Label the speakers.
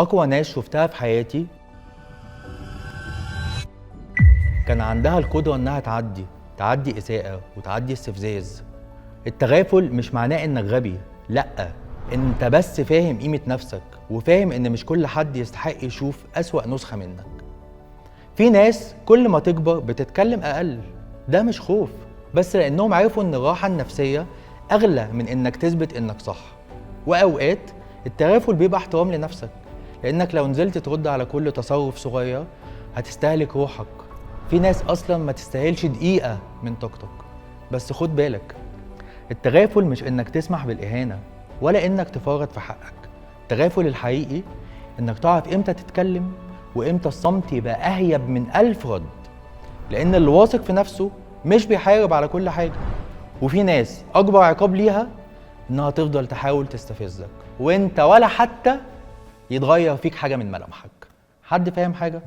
Speaker 1: اقوى ناس شفتها في حياتي كان عندها القدرة انها تعدي اساءة وتعدي استفزاز. التغافل مش معناه انك غبي، لا، انت بس فاهم قيمة نفسك وفاهم ان مش كل حد يستحق يشوف اسوأ نسخة منك. في ناس كل ما تكبر بتتكلم اقل، ده مش خوف، بس لانهم عرفوا ان الراحة النفسية اغلى من انك تثبت انك صح. واوقات التغافل بيبقى احترام لنفسك، لانك لو نزلت ترد على كل تصرف صغير هتستهلك روحك. في ناس اصلا ما تستاهلش دقيقة من طاقتك. بس خد بالك، التغافل مش انك تسمح بالاهانة ولا انك تفرط في حقك. التغافل الحقيقي انك تعرف امتى تتكلم وامتى الصمت يبقى اهيب من 1000 رد، لان اللي واثق في نفسه مش بيحارب على كل حاجة. وفي ناس اكبر عقاب ليها انها تفضل تحاول تستفزك وانت ولا حتى يتغير فيك حاجة من ملامحك. حد فاهم حاجة؟